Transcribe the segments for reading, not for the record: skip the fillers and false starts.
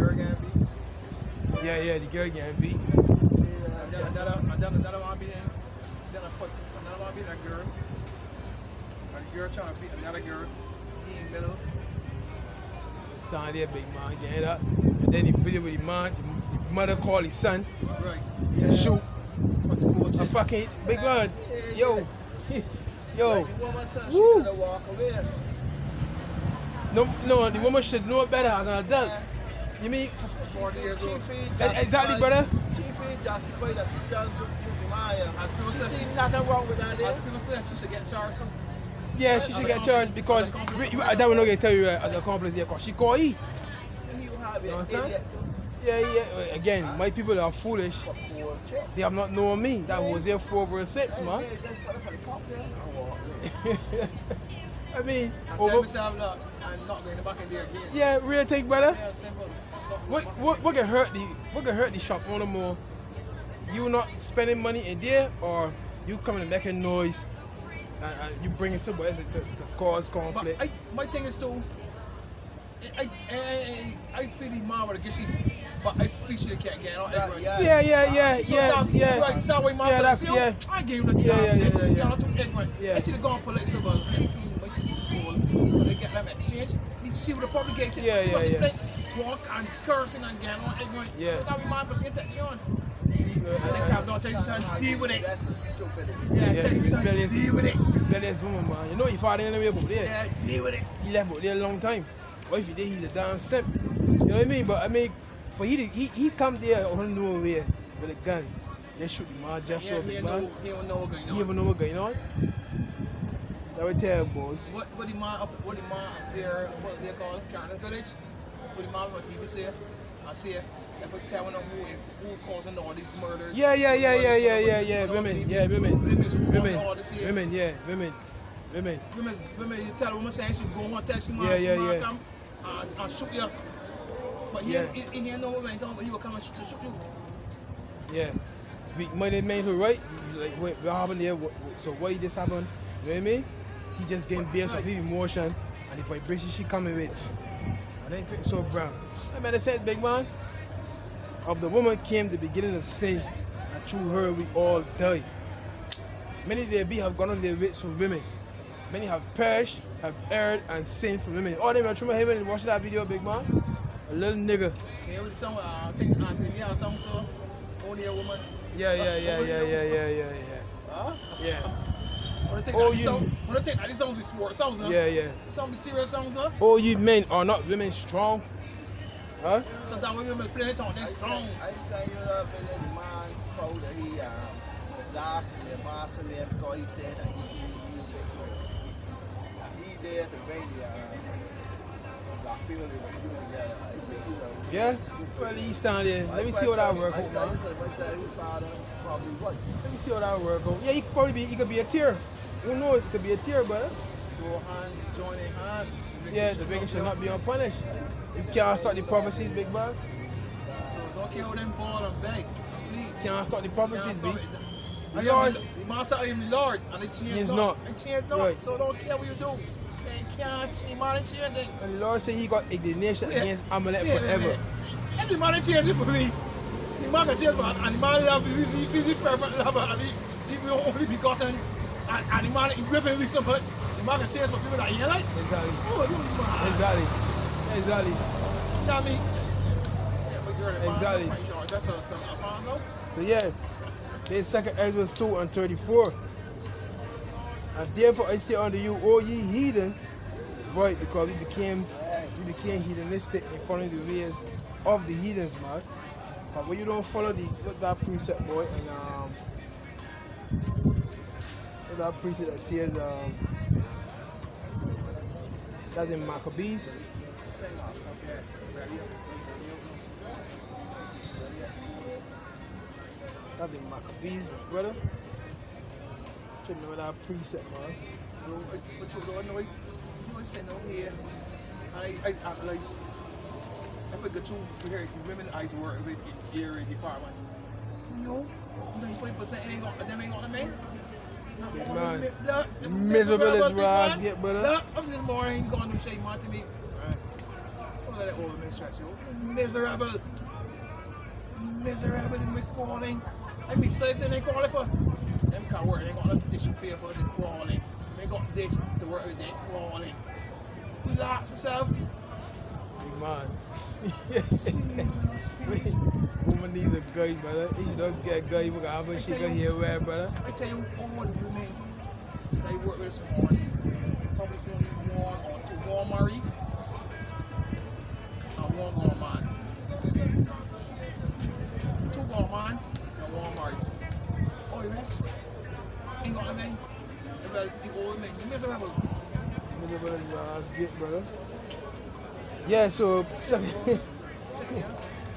girl getting beat. Yeah, the girl getting beat. Another one beating. Another one beating a girl. And the girl trying to beat another girl. He in the middle. Stand there, big man, getting up. And then the video with the man, the mother called his son. Right. To shoot. A A fucking big man. Yo. Yo. Like the woman said she could have walked away. No, the woman should know better as an adult. You mean 40 years old. exactly, brother? She feels justified that she shall shoot the Maya. As people She say, see nothing wrong with that there. as people say, she should get charged. So. Yeah, she should get charged because that will not get tell you as accomplice here because she call he. You have You an understand? idiot. Yeah. Again, my people are foolish. For poor chick. They have not known me. That was there 4 verse 6, man. Hey, just put it for the cop there. I walk away. I mean, I tell myself that I'm not going back in there again. yeah, real thing, brother. Yeah, simple. What can hurt the shop on the more? You not spending money in there, or you coming and making noise, and you bringing somebody else to cause conflict? But my thing is too. I feel the man with a gissy, but I feel she can't get out. Yeah. Right, that way, man. Yeah, So yeah. I gave him the damn Yeah. yeah. I should have gone police about. Excuse me, my chick is cold. But they get them exchange. She would have probably get it. Yeah. Walk and cursing and getting on ignorant. Yeah. So now we mind because intention. And then come down, tell your son, deal with it. That's a stupid. Yeah, tell your son, deal with it. Rebellious woman, man. You know your father in the way about there. Yeah, deal with it. He left out there a long time. Or if he did, he's a damn simp. You know what I mean? But I mean, for he come there out of nowhere with a gun. They shoot the man just so big, man. He don't know what's going on. He even know what's going on. That would tell boy. What the man up there, what they call Canada Village? What the man on TV say? I say, if we tell them who causing all these murders. Yeah. Women, Women, you tell a woman saying she go on test, she want Yeah. come and shoot you. But he ain't no woman talking, but he will come and shoot you. Yeah. Money made her right. Like what happened there? So why this happened? You know what I mean? He just getting based off his emotion and the vibration she coming with. And then create so brown. I mean, I said, big man, of the woman came the beginning of sin, and through her we all die. Many there be have gone on their ways from women. Many have perished, have erred, and sinned from women. All them are true heaven and watch that video, big man. A little nigga. Yeah, with some, I think Anthony Mia song, so only a woman. Yeah. Huh? Yeah. When I take Oh, that, these songs be sport songs now. Yeah. Some be serious songs now. All you men are not women strong. Huh? So that way women play it on this strong. I say you love it, the man told that he lost the master there because he said that he there to bring the black people together. Yes? Well, he's down there. Let me see what I work out, man. I said his father probably what? Let me see what I work out. Yeah, he could be a tear. Who knows? It could be a tear, brother. Go hand, join in hand. Yeah, the beggar should not be unpunished. You can't start the prophecies, big man. So don't care how them ball and beg. Please. Can't start the prophecies, big. The Lord, the master I am the Lord, and it changed He is not. not. It changed not. Right. So don't care what you do. You can't change, man, it changing. and the Lord said he got indignation against Amalek Yeah. forever. Every man is changing for me. The man can change, man, and the man have busy perfect love, and he will only be gotten. And the man is ripping me so much. The man can change for people that he like. Exactly. Oh, you man. Exactly. You know what I mean? Yeah, but you're the man, Exactly. I'm pretty sure that's a pound though. So yeah, there's 2 Ezra 2 and 34. And therefore I say unto you, O ye heathen, right, because we became heathenistic in following the ways of the heathens, man. But when you don't follow that precept, boy, and that precept that says that's in Maccabees. That's in Maccabees, my brother. Should know that precept, man. But you don't know, you were sitting over here. I analyze. If I go to here, the women eyes work with the area department. You know, 95% ain't got them ain't got them man. Miserable as rats get, brother. Look, I'm just more ain't going to shake man to me. let that old man stress you. Miserable. Miserable in my crawling. I mean, slice then they call it for. Them can't work, they got no tissue paper, they crawling. They got this to work with, they crawling. Relax yourself. Big man. Jesus, please. Woman needs a guy, brother. If you don't get a guy, you can have a shit here, where, brother. I tell you, all the women that I work with this morning, probably only one or two go married, and one go man. Two go man, and one married. Oh, yes? Ain't got anything. The old man, miserable. Brother. Yeah, so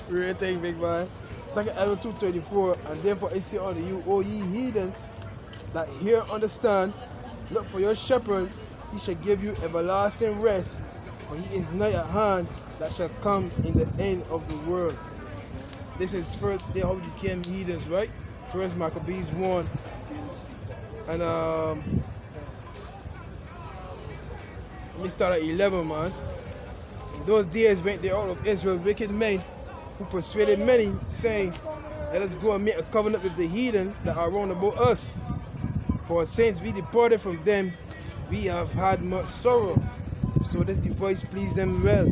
real thing, big man. Second Ezra 2:34, and therefore I say unto you, O ye heathen, that here understand, look for your shepherd, he shall give you everlasting rest, for he is nigh at hand that shall come in the end of the world. This is first day how we became heathens, right? First Maccabees 1. And let me start at 11, man. In those days went there out of Israel wicked men who persuaded many, saying, let us go and make a covenant with the heathen that are round about us. For since we departed from them, we have had much sorrow. So this device pleased them well.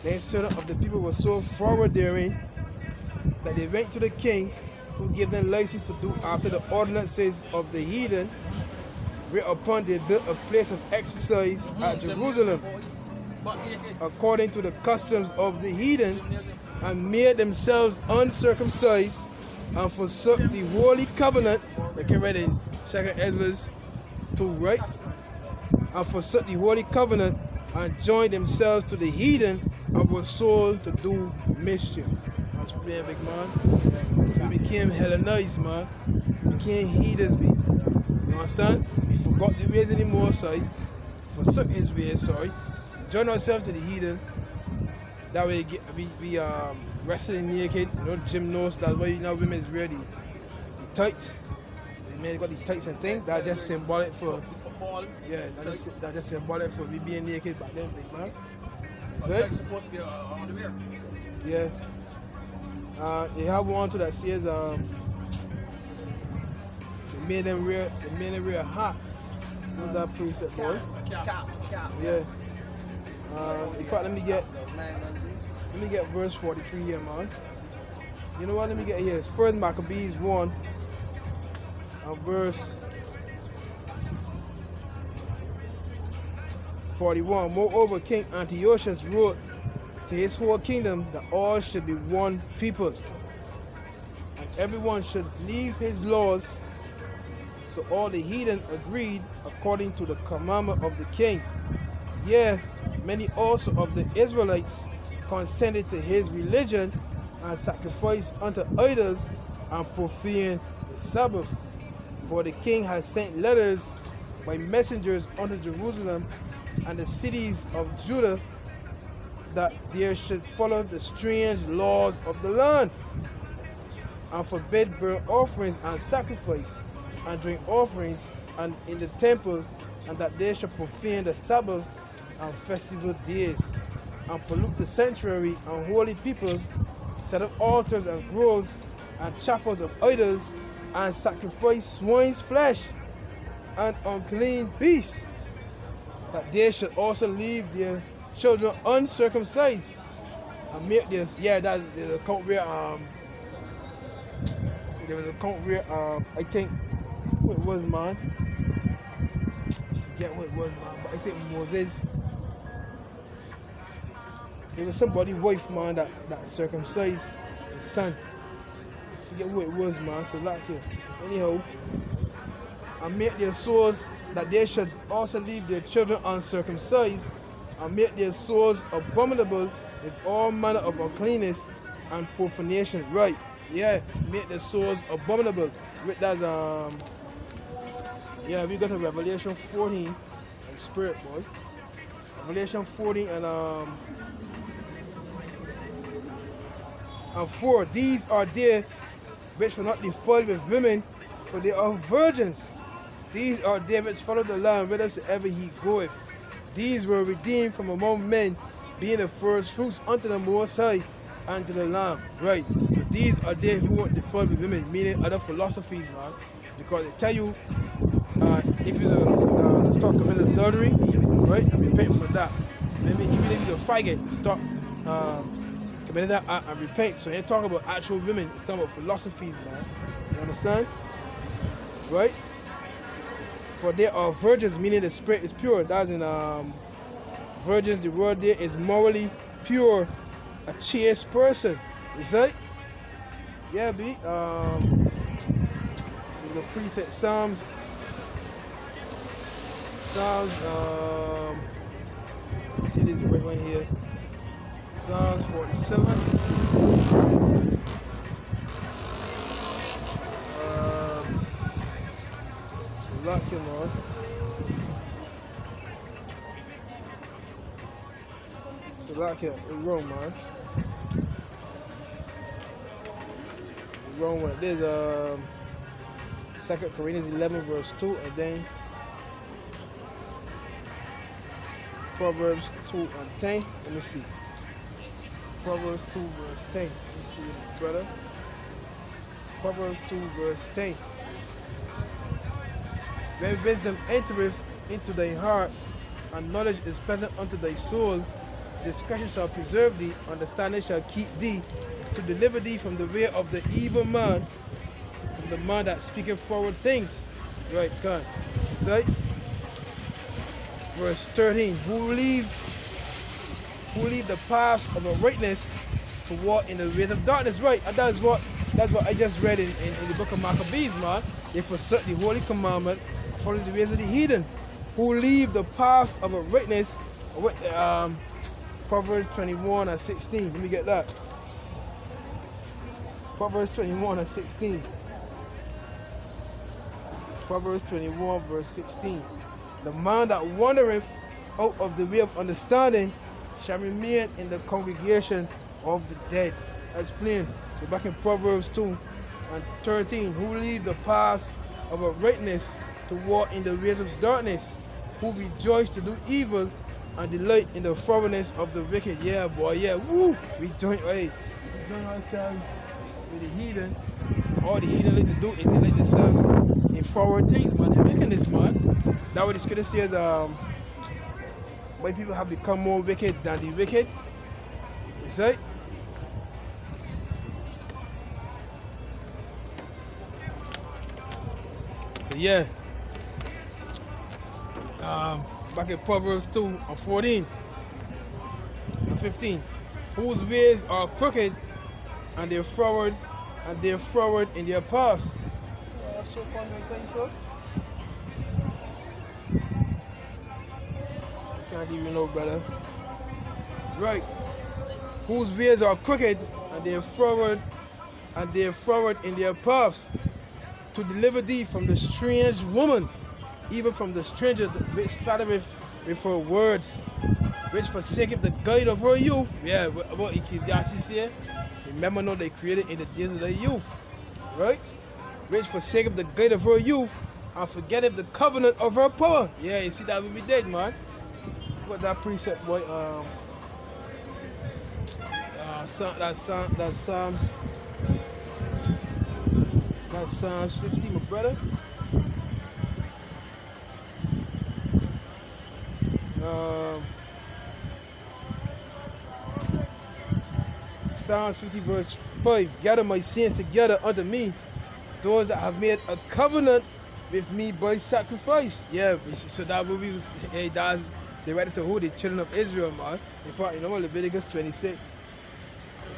Then certain of the people were so forward therein that they went to the king, who gave them license to do after the ordinances of the heathen, whereupon they built a place of exercise at Jerusalem, according to the customs of the heathen, and made themselves uncircumcised, and forsook the holy covenant. They can read in 2nd Ezra 2, right? And forsook the holy covenant, and joined themselves to the heathen, and were sold to do mischief. That's big man. So we became Hellenized, man. We became heathens, you understand? We forgot the ways anymore, sorry. Forsook his ways, sorry. Join ourselves to the heathen. That way we wrestling naked, gymnos. That's why now women is wear the tights. The men got the tights and things. That's just symbolic for football. Yeah, that's just symbolic for me being naked back then, big man. Tights supposed to be underwear. Yeah. They have one too that says they made them wear a hat. What's that preset, boy? Cap. Yeah. In fact, let me get verse 43 here, man. You know what? Let me get here. It's 1 Maccabees 1 and verse 41. Moreover, King Antiochus wrote to his whole kingdom that all should be one people, and everyone should leave his laws. So all the heathen agreed according to the commandment of the king. Yeah, many also of the Israelites consented to his religion, and sacrificed unto idols, and profaned the Sabbath. For the king has sent letters by messengers unto Jerusalem and the cities of Judah, that they should follow the strange laws of the land, and forbid burnt offerings and sacrifice, and drink offerings and in the temple, and that they should profane the Sabbaths and festival days, and pollute the sanctuary and holy people, set up altars and groves and chapels of idols, and sacrifice swine's flesh and unclean beasts, that they should also leave their children uncircumcised, and make this. Yeah, that's the account where there was a account where I think what it was, man. I forget what it was, man, but I think Moses. It was somebody's wife, man, that circumcised his son. I forget what it was, man. So like here. Anyhow, and make their swords that they should also leave their children uncircumcised, and make their swords abominable with all manner of uncleanness and profanation. Right? Yeah, make the swords abominable. That's yeah, we got to Revelation 14 and Spirit, boy. Revelation 14 and 4. These are they which will not defile with women, for they are virgins. These are they which follow the Lamb whithersoever he goeth. These were redeemed from among men being the first fruits unto the Most High and to the Lamb. Right. So these are they who want to fall with women, meaning other philosophies, man. Because they tell you if you're to stop committing adultery, right, and repent for that. Maybe even if you're a faggot, stop committing that act and repent. So they ain't talking about actual women, it's talking about philosophies, man. You understand? Right? For they are virgins, meaning the spirit is pure. That's in virgins, the word there is morally pure, a chaste person. Is that? Yeah, B. The preset Psalms. Let's see this right one here. Psalms 47. Let's see. Lock him on. So lock him. We're wrong, man. We're wrong one. There's 2 Corinthians 11 verse 2, and then Proverbs 2 and 10. Let me see. Proverbs 2 verse 10. Let me see, brother. Proverbs 2 verse 10. When wisdom entereth into thy heart, and knowledge is pleasant unto thy soul, discretion shall preserve thee, understanding shall keep thee, to deliver thee from the way of the evil man, from the man that speaketh forward things. Right, God. So, verse 13, who leave the paths of uprightness to walk in the ways of darkness. Right, and that's what I just read in the book of Maccabees, man. They forsake the holy commandment, follow the ways of the heathen, who leave the paths of uprightness. Proverbs 21 and 16. Let me get that. Proverbs 21 and 16. Proverbs 21 verse 16. The man that wandereth out of the way of understanding shall remain in the congregation of the dead. That's plain. So back in Proverbs 2 and 13. Who leave the paths of uprightness to walk in the ways of darkness, who rejoice to do evil and delight in the forwardness of the wicked. Yeah, boy, yeah, woo! We join ourselves with the heathen. All the heathen like to do is they like themselves in forward things, man. They're wickedness, man. That's what the scripture says, white people have become more wicked than the wicked. You see? So yeah. Back in Proverbs 2 and 14 and 15. Whose ways are crooked and they're forward in their paths. That's so fun, can't even know, brother. Right. Whose ways are crooked and they're forward in their paths, to deliver thee from the strange woman, even from the stranger which flattereth with her words, which forsaketh the guide of her youth. Yeah, what Ecclesiastes here. Remember, no, they created in the days of their youth, right? Which forsaketh the guide of her youth, and forgetteth the covenant of her power. Yeah, you see that will be dead, man. What that precept, boy? That's Psalms 50, my brother. Psalms 50 verse 5. Gather my sins together unto me, those that have made a covenant with me by sacrifice. Yeah, so that will be, hey, that's they write it to who? The children of Israel, man. In fact, you know what? Leviticus 26.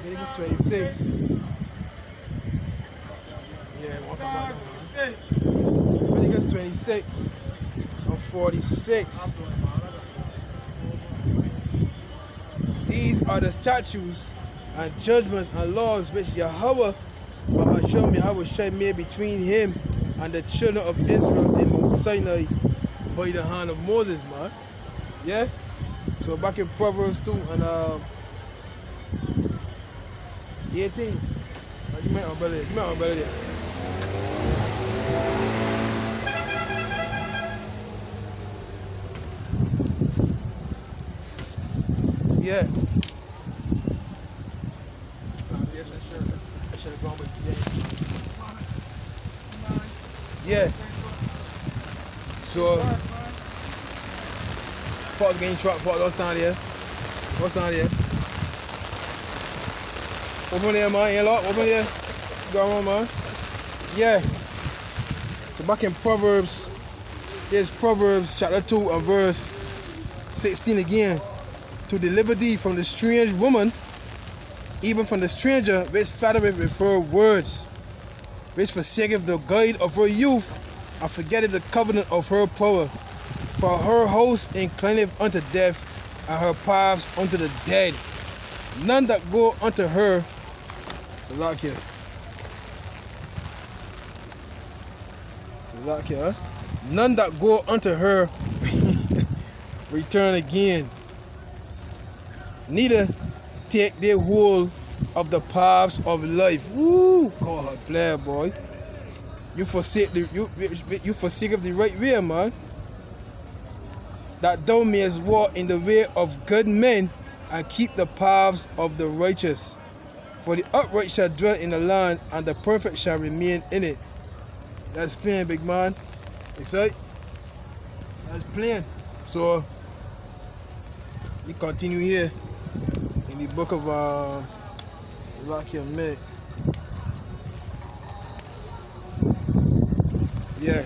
Leviticus 26. Yeah, Leviticus 26 and 46. These are the statutes and judgments and laws which Yahweh Bahasham Yahweh Shai made between him and the children of Israel in Mount Sinai by the hand of Moses, man. Yeah? So back in Proverbs 2 and 18. You might umbrella it. at? Yes, sure. I should have gone with yeah. So, Fox getting truck, Fox, what's down there? What's down there? Open there, man. Ain't locked. Open there. Go on, man. Yeah. So back in Proverbs, there's Proverbs chapter 2 and verse 16 again. To deliver thee from the strange woman, even from the stranger, which flattereth with her words, which forsaketh the guide of her youth, and forgetteth the covenant of her power. For her host inclineth unto death, and her paths unto the dead. None that go unto her, so lock here. So lock here, huh? None that go unto her return again. Neither take their hold of the paths of life. Woo! Call her player, boy. You forsake you forsake of the right way, man. That thou mayest walk in the way of good men and keep the paths of the righteous. For the upright shall dwell in the land, and the perfect shall remain in it. That's plain, big man. It's right. That's plain. So we continue here in the book of Lucky a minute. Yeah.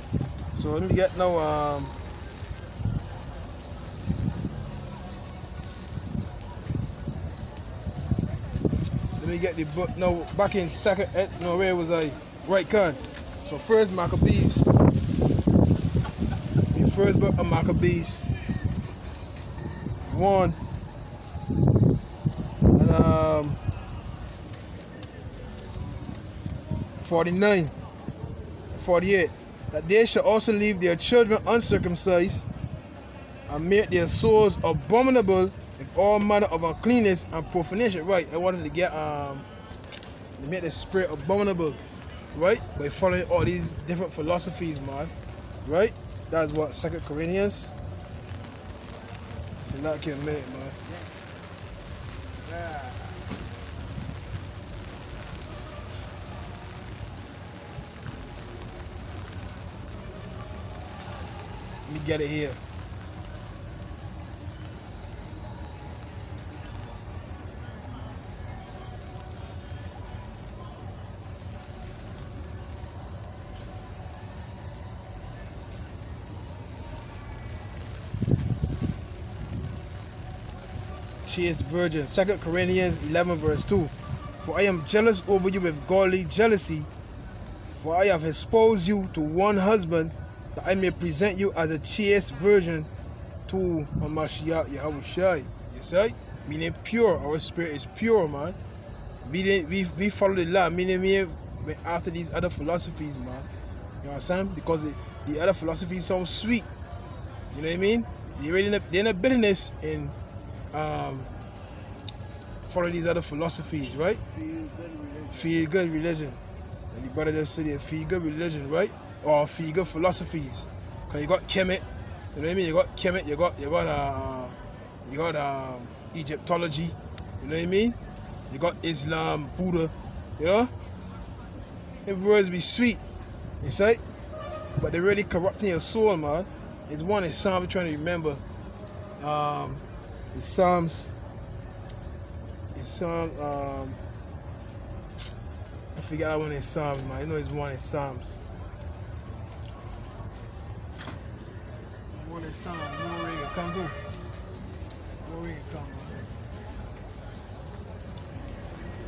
So let me get now let me get the book now back in second no where was I? Right con. So first Maccabees. The first book of Maccabees. 1 and 49, 48. That they shall also leave their children uncircumcised, and make their souls abominable with all manner of uncleanness and profanation. Right, I wanted to get they make the spirit abominable, right? By following all these different philosophies, man. Right? That's what 2 Corinthians. So not a minute, man. Yeah. Let me get it here. She is virgin. 2 Corinthians 11 verse 2. For I am jealous over you with godly jealousy, for I have exposed you to one husband, that I may present you as a chaste virgin to Hamashiach Yahushai. You see? Meaning pure. Our spirit is pure, man. We follow the law, meaning we after these other philosophies, man. You understand? Because the other philosophies sound sweet. You know what I mean? They're in a bitterness in following these other philosophies, right? Feel good religion. And the brother just said, feel good religion, right? Or feel good philosophies. Cause you got Kemet, you know what I mean? You got Kemet, you got Egyptology, you know what I mean? You got Islam, Buddha, you know? Them words be sweet, you see? But they're really corrupting your soul, man. It's one in Psalms we're trying to remember. It's Psalms. I forgot that one in Psalms, man. I know it's one in Psalms. One in Psalms. No ring can come through. No ring can come,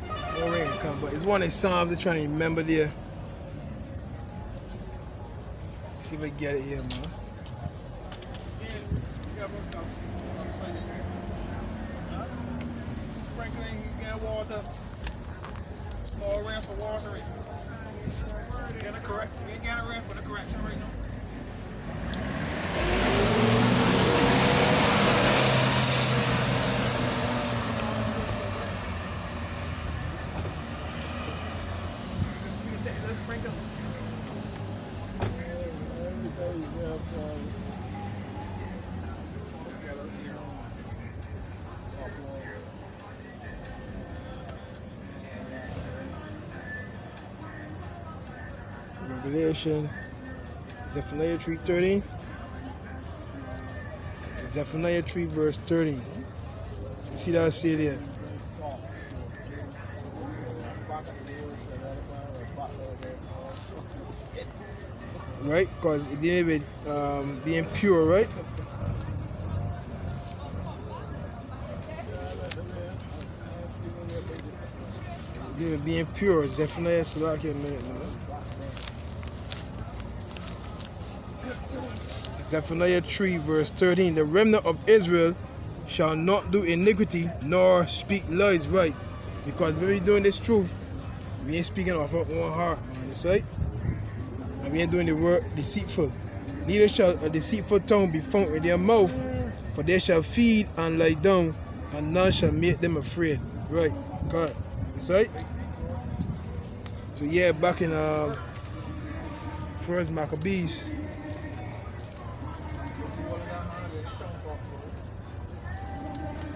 man. No ring can come, but it's one in Psalms we're trying to remember there. See if we get it here, man. Yeah, you got some site in there. Sprinkling, get water. Small rinse for watering. Get a correct. We ain't got a rinse for the correction right now. We can take those sprinkles. Let's get up here. Revelation, Zephaniah 3:13. Zephaniah 3 verse 13. You see that say there? Right? Because it didn't even being pure, right? Being pure, Zephaniah, so like a minute, man. Zephaniah 3 verse 13. The remnant of Israel shall not do iniquity nor speak lies, right? Because when we doing this truth, we ain't speaking of our own heart, man. That's right. And we ain't doing the word deceitful. Neither shall a deceitful tongue be found in their mouth, for they shall feed and lie down, and none shall make them afraid. Right, God. That's right. So yeah, back in First Maccabees.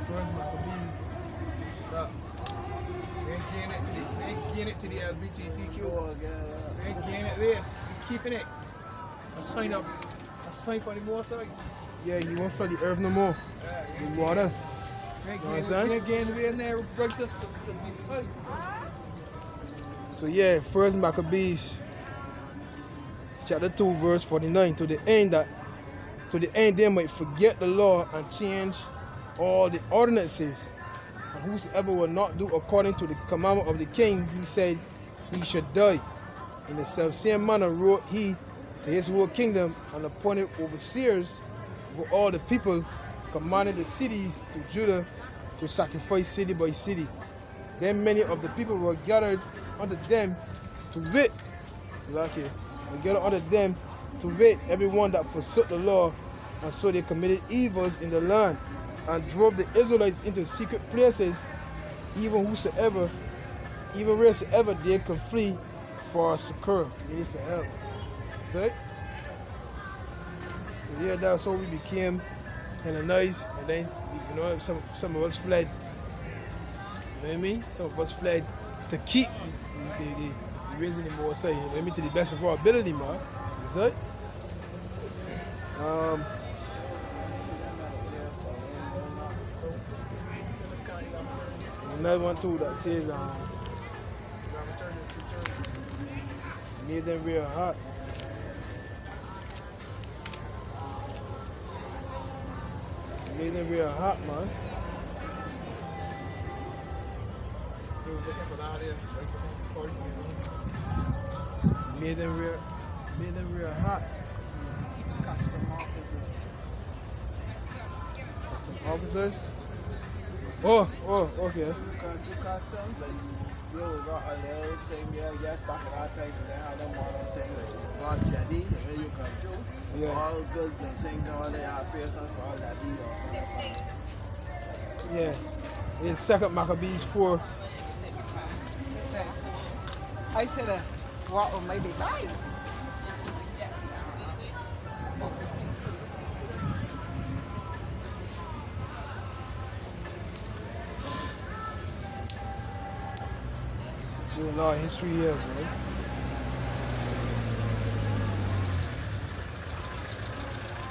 First Maccabees. We ain't getting it to the LGBTQ. We ain't getting it there. We keeping it. A sign for the more side. Yeah, you won't flood the earth no more. With water. We ain't getting it in there. Breaks us. So yeah, First Maccabees chapter 2 verse 49, to the end they might forget the law and change all the ordinances, and whosoever will not do according to the commandment of the king, he said he should die. In the self-same manner wrote he to his whole kingdom, and appointed overseers over all the people, commanded the cities to Judah to sacrifice city by city. Then many of the people were gathered unto them to wit, everyone that forsook the law, and so they committed evils in the land, and drove the Israelites into secret places, even wheresoever they could flee for succor, for help. See? So yeah, that's how we became kind of nice, and then some of us fled. You know what I mean? Some of us fled to keep the raising the more say, you know what I mean, to the best of our ability, man. That's it. Another one too that says made them real hot. Made them real hot, man. Made them real hot. Custom officers. Custom officers? Oh, okay. Two customs, like you got a little thing there, yes, back in that time they had them one thing like God jetty, where you come to. Yeah. All goods and things and all they have persons, all that Yeah. It's 2nd Maccabees 4. I said what will maybe die. There's a lot of history here, bro.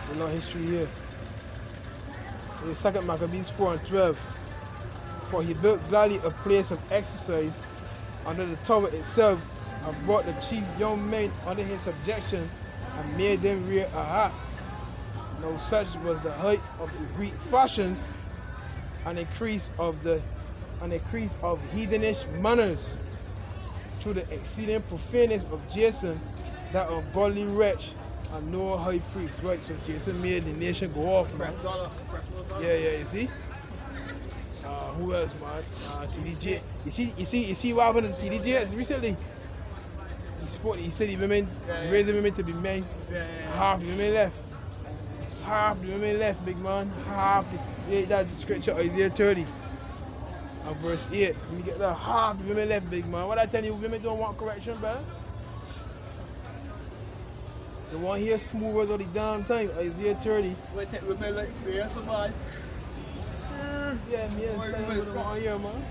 There's a lot of history here. In 2nd Maccabees 4 and 12. For he built gladly a place of exercise under the tower itself, and brought the chief young men under his subjection, and made them rear a hat. Now such was the height of the Greek fashions, an increase of heathenish manners, through the exceeding profaneness of Jason, that ungodly wretch, and no high priest. Right, so Jason made the nation go off, man. Yeah, you see? Who else, man? TDJ. You see what happened to TDJ recently? He said the women, raised the women to be men. Half the women left. Half the women left, big man. That scripture, Isaiah 30. And verse 8. Let me get that. Half the women left, big man. What I tell you, women don't want correction, bro. The one here smooth was all the damn time. Isaiah 30. Wait, women like there's somebody. Yeah, me and Stan was the one here, man.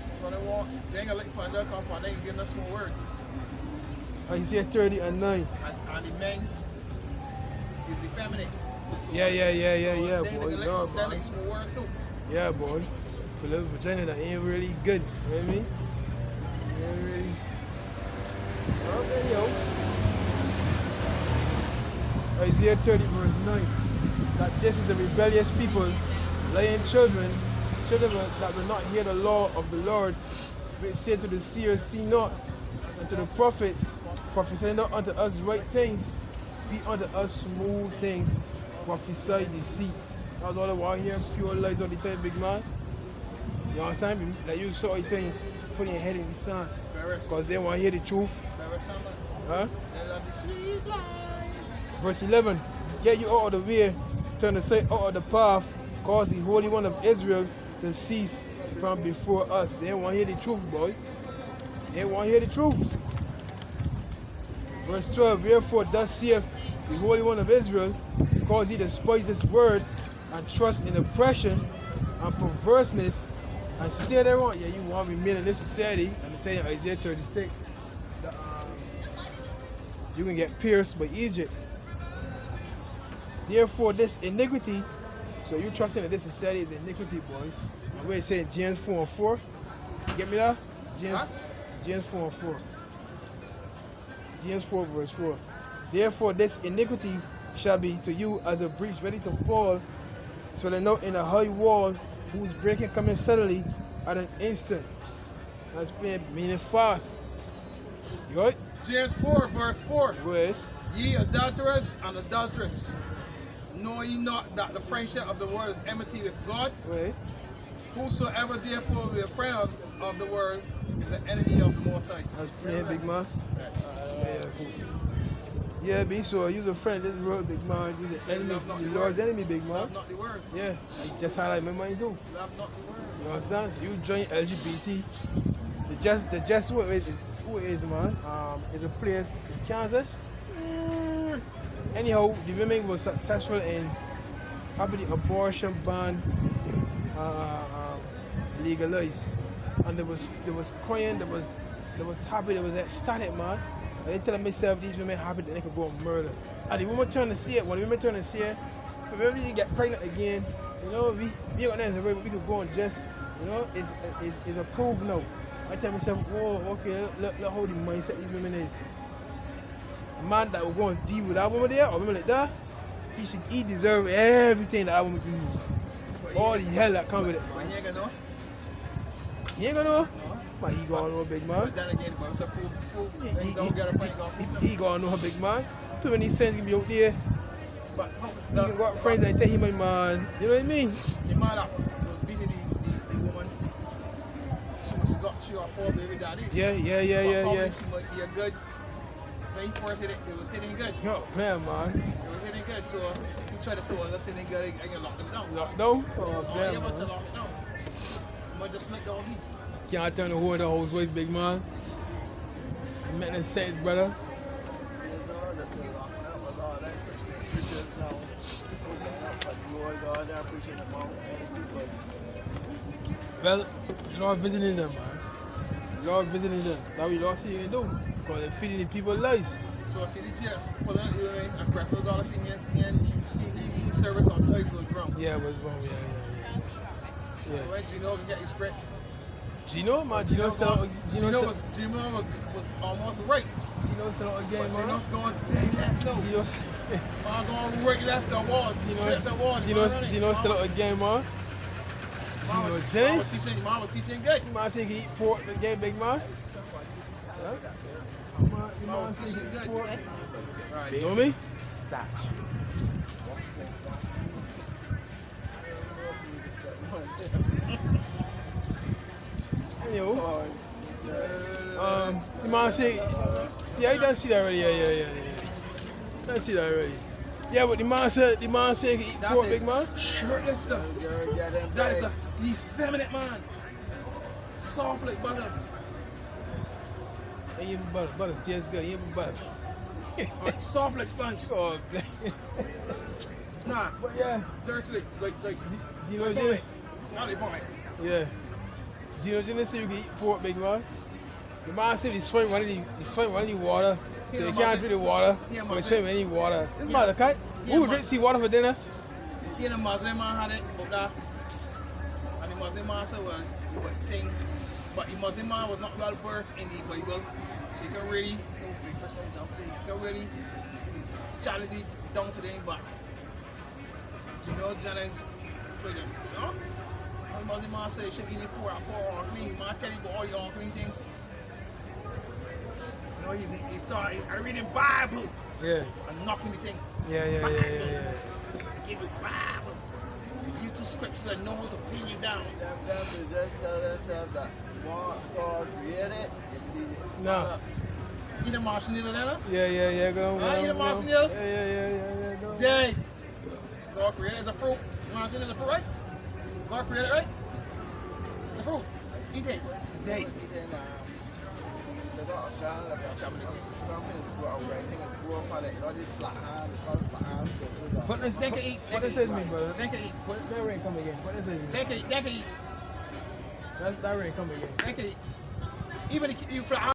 They ain't gonna let you find out, they ain't getting us small words. Isaiah 30 and 9. And the men is the feminine. So, Yeah, then boy. the No, that boy. makes more words too. Yeah, boy. For little vagina that ain't really good. You know what I mean? Ain't really. Okay, yo. Isaiah 30 verse 9. That this is a rebellious people, lying children that will not hear the law of the Lord, which said to the seers, see not, and to the prophets, prophesy not unto us right things, speak unto us smooth things, prophesy deceit. That's all I want here, pure lies all the time, big man. You know what I'm saying? Like you saw it thing, putting your head in the sand. Because they want to hear the truth. Huh? They love the sweet lies. Verse 11. Yeah, you out of the way, turn aside out of the path, cause the Holy One of Israel to cease from before us. They want to hear the truth, boy. They want to hear the truth. Verse 12. Wherefore thus saith the Holy One of Israel, because he despised this word, and trust in oppression and perverseness, and stay thereon. Yeah, you want to remain in this society. And I tell you, Isaiah 36, that, you can get pierced by Egypt. Therefore, this iniquity, so you trusting that this society is iniquity, boy. And we're saying James 4 and 4. Get me that? James 4 and 4. James 4 verse 4. Therefore, this iniquity shall be to you as a breach ready to fall, swelling out in a high wall, whose breaking coming suddenly at an instant. That's meaning fast. You got it? James 4 verse 4. Good. Ye adulterers and adulteress, know ye not that the friendship of the world is enmity with God? Good. Whosoever therefore will be a friend of the world is an enemy of the Most High. That's playing, big man. Yeah, B, so you're the friend of this world, big man. You're the enemy, the Lord's enemy, big man. Love not the word. Yeah, like just how I my mind do. Love not the word. You know what I'm saying? So you join LGBT. The just who it is, man. Is a place, it's Kansas. Anyhow, the women were successful in having the abortion ban legalized. And there was crying, there was happy, there was ecstatic, man. And they telling myself these women happy that they could go and murder. And the women turn to see it, when the women turn to see it, when we get pregnant again, you know, we ain't got nothing to worry, we could go and just, you know, it's approved now. I tell myself, whoa, okay, look how the mindset these women is. A man that will go and deal with that woman there, or women like that, he deserve everything that woman can use. All the hell that comes with it. But he ain't gonna know. He ain't gonna know? But he gonna know, big man. But then again, but it's a proof. He don't get a friend, He gonna know, big man. Too many sins can be out there. But He can go out with friends and tell him, my man. You know what I mean? the man that was beating the woman, she must have got 3 or 4 baby daddies. Yeah. Probably she might be a good. When he first hit it, it was hitting good. Yo, man, man. It was hitting good, so you try to say, well, let's hitting good and you lock this down. Lockdown? Oh, Oh, damn, you're about to man. lock it down. You might just make the whole heat. Can't turn the whole of the housewife, big man. Making sense, brother. Well, the Lord visiting them, man. The Lord visiting them. That's what the Lord see you do. Because they're feeding the people lies. So to the church, put on the women and pray for God to see him. He service on twice was wrong. Yeah, it was wrong. Yeah. So when Gino can get his spread. Gino, man. Gino was almost right. Gino still out again, But man. Gino's going dead left though. Going right left the wall. Gino still out again, man. Mom was teaching good. Man say he can eat pork again, big man. Mom was teaching good. Right. You know me? Yo. The man say, yeah, you done see that already. Yeah. Done see that already. Yeah, but the man said he can eat pork, big man. Shirt lifter. That is a effeminate man. Soft like butter. Ain't even butter. Butter's just good. Ain't even butter. Soft like sponge. Oh, Nah, but yeah. dirty like You know what not like vomit. Yeah. Gino say you can eat pork, big man. The man said he swim when he water, so Yeah, they the can't man drink the water, Yeah, but they man swim in any water. This Yeah. mother cut. Yeah, Who would man. drink sea water for dinner? You know, Muslim man had it, but that. And the Muslim man said, well, but the Muslim man was not well versed in the Bible, so you can really, you can really challenge it down to them, but you know, Janice, you know? The Muslim man said, you should eat poor or clean. Man, tell you about all the unclean things. You know, he started reading Bible Yeah. and knocking the thing. Yeah. Give it Bible. You two scriptures that know how to pin you down. Them just tell themselves that God created it. No. You the Martian needle there? Yeah. Go. You the Martian needle? Yeah. Go. Dang. God created as a fruit. Martian is a fruit, right? God created it, right? It's a fruit. Eat it. Dang. They got a sound like something is grow out right. Thing is grow up on it. You know this flat hand, it's called flat hand. What does They can eat. What does it mean, brother? They can eat. That rain come again. What does it mean? They can eat. That rain come again. They can eat. Even if you fly